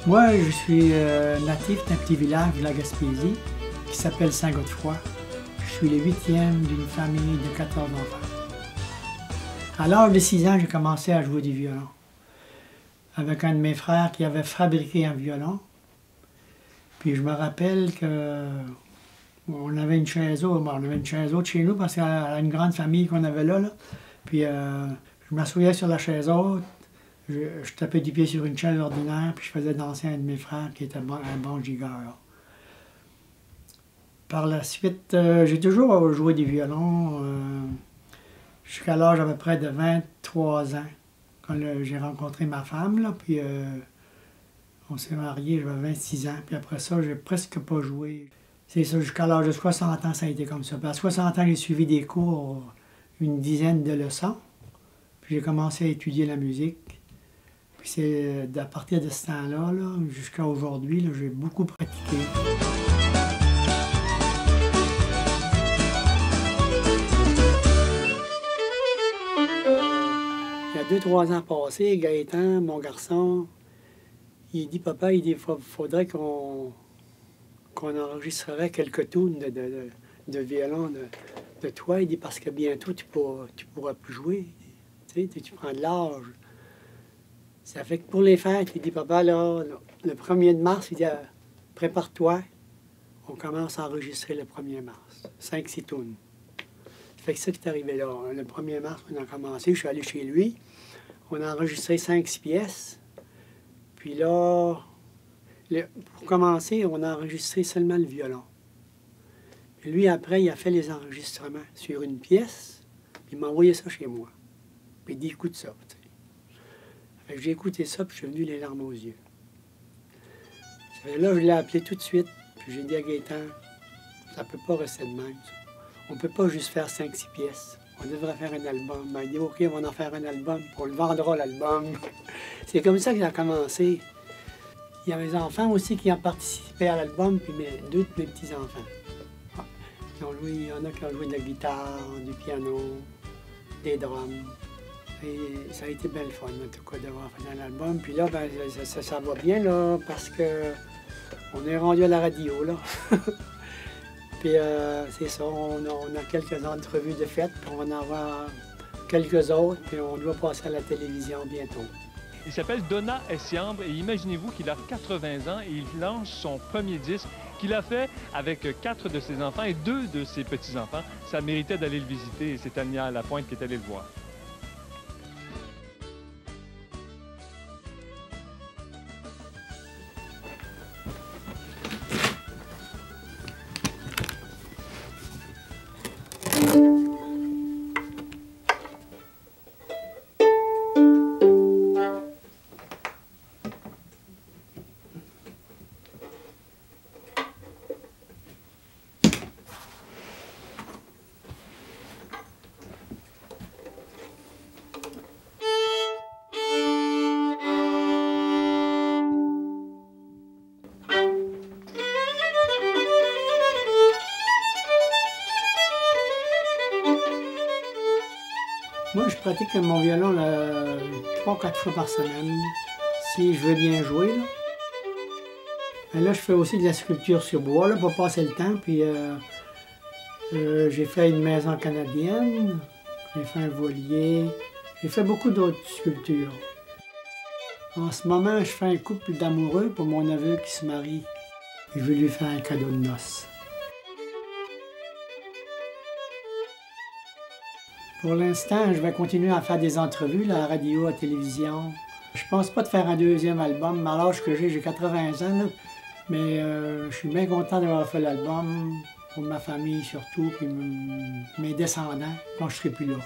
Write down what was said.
Moi, je suis natif d'un petit village de la Gaspésie qui s'appelle Saint-Godefroy. Je suis le 8e d'une famille de 14 enfants. À l'âge de 6 ans, j'ai commencé à jouer du violon avec un de mes frères qui avait fabriqué un violon. Puis je me rappelle que on avait une chaise haute chez nous parce qu'il y a une grande famille qu'on avait là. Puis je m'assoyais sur la chaise haute, je tapais du pied sur une chaise ordinaire, puis je faisais danser un de mes frères qui était un bon gigueur. Par la suite, j'ai toujours joué du violon jusqu'à l'âge à peu près de 23 ans, quand j'ai rencontré ma femme, là, puis on s'est mariés, j'avais 26 ans, puis après ça, j'ai presque pas joué. C'est ça, jusqu'à l'âge de 60 ans, ça a été comme ça. Puis à 60 ans, j'ai suivi des cours, une dizaine de leçons, puis j'ai commencé à étudier la musique. Puis c'est à partir de ce temps-là, jusqu'à aujourd'hui, j'ai beaucoup pratiqué. Il y a 2-3 ans passés, Gaëtan, mon garçon, il dit, papa, il faudrait qu'on enregistrerait quelques tunes de violon de toi. Il dit, parce que bientôt, tu pourras plus jouer. Tu sais, tu prends de l'âge. Ça fait que pour les fêtes, il dit, papa, là, le 1er de mars, il dit, prépare-toi, on commence à enregistrer le 1er mars. 5-6 tunes. Ça fait que ça qui est arrivé là. Le 1er mars, on a commencé, je suis allé chez lui. On a enregistré 5-6 pièces. Puis là, pour commencer, on a enregistré seulement le violon. Puis lui, après, il a fait les enregistrements sur une pièce, puis il m'a envoyé ça chez moi. Puis il dit, écoute ça. J'ai écouté ça, puis je suis venu les larmes aux yeux. Là, je l'ai appelé tout de suite, puis j'ai dit à Gaëtan, ça peut pas rester de même. Ça. On peut pas juste faire 5-6 pièces. On devrait faire un album. Il m'a dit, OK, on va en faire un album, puis on le vendra, l'album. C'est comme ça que ça a commencé. Il y a mes enfants aussi qui ont participé à l'album, puis deux de mes petits-enfants. Ah, il y en a qui ont joué de la guitare, du piano, des drums. Et ça a été bien le fun, en tout cas, d'avoir fait un album. Puis là, ben, ça va bien, là, parce que on est rendu à la radio, là. Puis c'est ça, on a quelques entrevues de fête, puis on va en avoir quelques autres, puis on doit passer à la télévision bientôt. Il s'appelle Donat Essiambre et imaginez-vous qu'il a 80 ans et il lance son premier disque qu'il a fait avec 4 de ses enfants et 2 de ses petits-enfants. Ça méritait d'aller le visiter et c'est Tania Lapointe qui est allée le voir. Moi, je pratique mon violon 3-4 fois par semaine, si je veux bien jouer. Là, je fais aussi de la sculpture sur bois, là, pour passer le temps. Puis j'ai fait une maison canadienne, j'ai fait un voilier, j'ai fait beaucoup d'autres sculptures. En ce moment, je fais un couple d'amoureux pour mon neveu qui se marie. Je veux lui faire un cadeau de noces. Pour l'instant, je vais continuer à faire des entrevues là, à la radio, à la télévision. Je pense pas de faire un deuxième album. À l'âge que j'ai 80 ans, là, mais je suis bien content d'avoir fait l'album pour ma famille surtout, puis mes descendants quand je serai plus là.